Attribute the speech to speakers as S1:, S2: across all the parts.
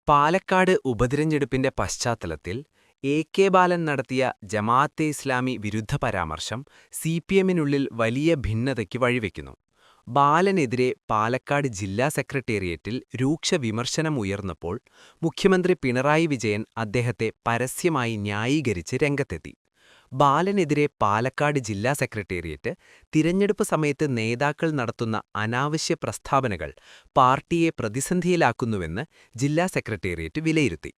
S1: പാലക്കാട് ഉപതിരഞ്ഞെടുപ്പിന്റെ പശ്ചാത്തലത്തിൽ എ.കെ. ബാലൻ നടത്തിയ ജമാഅത്തെ ഇസ്ലാമി വിരുദ്ധ പരാമർശം സിപിഎമ്മിനുള്ളിൽ വലിയ ഭിന്നതയ്ക്ക് വഴിവെക്കുന്നു. ബാലനെതിരെ പാലക്കാട് ജില്ലാ സെക്രട്ടേറിയറ്റിൽ രൂക്ഷ വിമർശനമുയർന്നപ്പോൾ മുഖ്യമന്ത്രി പിണറായി വിജയൻ അദ്ദേഹത്തെ പരസ്യമായി ന്യായീകരിച്ച് രംഗത്തെത്തി. ബാലനെതിരെ പാലക്കാട് ജില്ലാ സെക്രട്ടേറിയറ്റ് തിരഞ്ഞെടുപ്പ് സമയത്ത് നേതാക്കൾ നടത്തുന്ന അനാവശ്യ പ്രസ്താവനകൾ പാർട്ടിയെ പ്രതിസന്ധിയിലാക്കുന്നുവെന്ന് ജില്ലാ സെക്രട്ടേറിയറ്റ് വിലയിരുത്തി.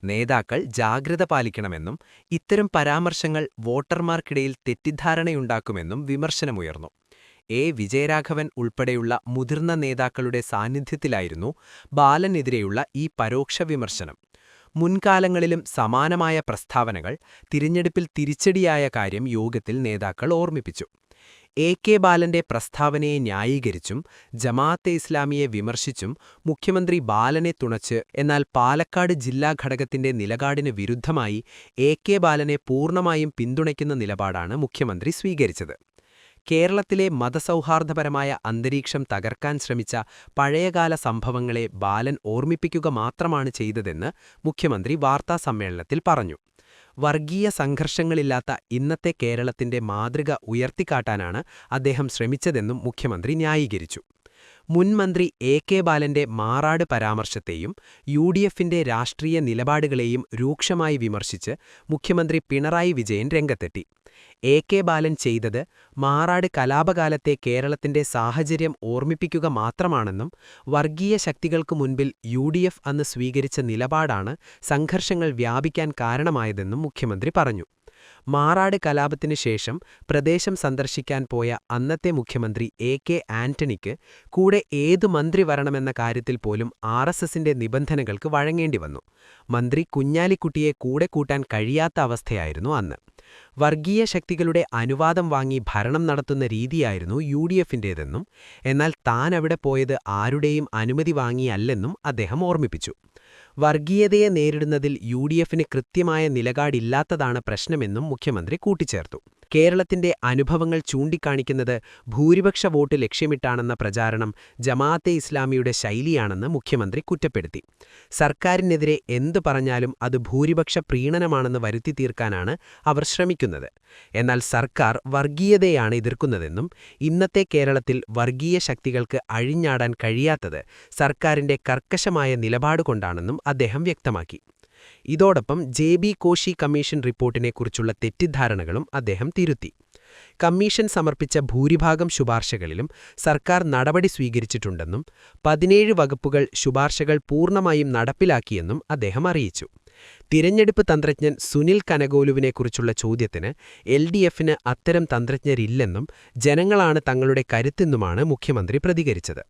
S1: നേതാക്കൾ ജാഗ്രത പാലിക്കണമെന്നും ഇത്തരം പരാമർശങ്ങൾ വോട്ടർമാർക്കിടയിൽ തെറ്റിദ്ധാരണയുണ്ടാക്കുമെന്നും വിമർശനമുയർന്നു. വിജയരാഘവൻ ഉൾപ്പെടെയുള്ള മുതിർന്ന നേതാക്കളുടെ സാന്നിധ്യത്തിലായിരുന്നു ബാലനെതിരെയുള്ള ഈ പരോക്ഷ വിമർശനം. മുൻകാലങ്ങളിലും സമാനമായ പ്രസ്താവനകൾ തിരഞ്ഞെടുപ്പിൽ തിരിച്ചടിയായ കാര്യം യോഗത്തിൽ നേതാക്കൾ ഓർമ്മിപ്പിച്ചു. എ.കെ. ബാലന്റെ പ്രസ്താവനയെ ന്യായീകരിച്ചും ജമാഅത്തെ ഇസ്ലാമിയെ വിമർശിച്ചും മുഖ്യമന്ത്രി ബാലനെ തുണച്ച്, എന്നാൽ പാലക്കാട് ജില്ലാ ഘടകത്തിന്റെ നിലപാടിന് വിരുദ്ധമായി എ.കെ. ബാലനെ പൂർണ്ണമായും പിന്തുണയ്ക്കുന്ന നിലപാടാണ് മുഖ്യമന്ത്രി സ്വീകരിച്ചത്. കേരളത്തിലെ മതസൗഹാർദ്ദപരമായ അന്തരീക്ഷം തകർക്കാൻ ശ്രമിച്ച പഴയകാല സംഭവങ്ങളെ ബാലൻ ഓർമ്മിപ്പിക്കുക മാത്രമാണ് ചെയ്തതെന്ന് മുഖ്യമന്ത്രി വാർത്താസമ്മേളനത്തിൽ പറഞ്ഞു. വർഗീയ സംഘർഷങ്ങളില്ലാത്ത ഇന്നത്തെ കേരളത്തിന്റെ മാതൃക ഉയർത്തിക്കാട്ടാനാണ് അദ്ദേഹം ശ്രമിച്ചതെന്നും മുഖ്യമന്ത്രി ന്യായീകരിച്ചു. മുൻമന്ത്രി എ.കെ. ബാലന്റെ മാറാട് പരാമർശത്തെയും യു.ഡി.എഫിന്റെ രാഷ്ട്രീയ നിലപാടുകളെയും രൂക്ഷമായി വിമർശിച്ച് മുഖ്യമന്ത്രി പിണറായി വിജയൻ രംഗത്തെത്തി. എ.കെ. ബാലൻ ചെയ്തത് മാറാട് കലാപകാലത്തെ കേരളത്തിന്റെ സാഹചര്യം ഓർമ്മിപ്പിക്കുക മാത്രമാണെന്നും വർഗീയ ശക്തികൾക്കു മുൻപിൽ യു.ഡി.എഫ് അന്ന് സ്വീകരിച്ച നിലപാടാണ് സംഘർഷങ്ങൾ വ്യാപിക്കാൻ കാരണമായതെന്നും മുഖ്യമന്ത്രി പറഞ്ഞു. മാറാട് കലാപത്തിനു ശേഷം പ്രദേശം സന്ദർശിക്കാൻ പോയ അന്നത്തെ മുഖ്യമന്ത്രി എ.കെ. ആന്റണിക്ക് കൂടെ ഏതു മന്ത്രി വരണമെന്ന കാര്യത്തിൽ പോലും ആർ.എസ്.എസിന്റെ നിബന്ധനകൾക്ക് വഴങ്ങേണ്ടിവന്നു. മന്ത്രി കുഞ്ഞാലിക്കുട്ടിയെ കൂടെ കൂട്ടാൻ കഴിയാത്ത അവസ്ഥയായിരുന്നു അന്ന്. വർഗീയ ശക്തികളുടെ അനുവാദം വാങ്ങി ഭരണം നടത്തുന്ന രീതിയായിരുന്നു യു.ഡി.എഫിന്റേതെന്നും, എന്നാൽ താൻ അവിടെ പോയത് ആരുടെയും അനുമതി വാങ്ങിയല്ലെന്നും അദ്ദേഹം ഓർമ്മിപ്പിച്ചു. വർഗീയതയെ നേരിടുന്നതിൽ യു.ഡി.എഫിന് കൃത്യമായ നിലപാടില്ലാത്തതാണ് പ്രശ്നമെന്നും മുഖ്യമന്ത്രി കൂട്ടിച്ചേർത്തു. കേരളത്തിന്റെ അനുഭവങ്ങൾ ചൂണ്ടിക്കാണിക്കുന്നത് ഭൂരിപക്ഷ വോട്ട് ലക്ഷ്യമിട്ടാണെന്ന പ്രചാരണം ജമാഅത്തെ ഇസ്ലാമിയുടെ ശൈലിയാണെന്ന് മുഖ്യമന്ത്രി കുറ്റപ്പെടുത്തി. സർക്കാരിനെതിരെ എന്തു പറഞ്ഞാലും അത് ഭൂരിപക്ഷ പ്രീണനമാണെന്ന് വരുത്തി തീർക്കാനാണ് അവർ ശ്രമിക്കുന്നത്. എന്നാൽ സർക്കാർ വർഗീയതയാണ് എതിർക്കുന്നതെന്നും ഇന്നത്തെ കേരളത്തിൽ വർഗീയ ശക്തികൾക്ക് അഴിഞ്ഞാടാൻ കഴിയാത്തത് സർക്കാരിന്റെ കർക്കശമായ നിലപാടുകൊണ്ടാണെന്നും അദ്ദേഹം വ്യക്തമാക്കി. ഇതോടൊപ്പം ജെ.ബി. കോശി കമ്മീഷൻ റിപ്പോർട്ടിനെക്കുറിച്ചുള്ള തെറ്റിദ്ധാരണകളും അദ്ദേഹം തിരുത്തി. കമ്മീഷൻ സമർപ്പിച്ച ഭൂരിഭാഗം ശുപാർശകളിലും സർക്കാർ നടപടി സ്വീകരിച്ചിട്ടുണ്ടെന്നും 17 വകുപ്പുകൾ ശുപാർശകൾ പൂർണ്ണമായും നടപ്പിലാക്കിയെന്നും അദ്ദേഹം അറിയിച്ചു. തിരഞ്ഞെടുപ്പ് തന്ത്രജ്ഞൻ സുനിൽ കനകോലുവിനെക്കുറിച്ചുള്ള ചോദ്യത്തിന് എൽ.ഡി.എഫിന് അത്തരം തന്ത്രജ്ഞരില്ലെന്നും ജനങ്ങളാണ് തങ്ങളുടെ കരുത്തെന്നുമാണ് മുഖ്യമന്ത്രി പ്രതികരിച്ചത്.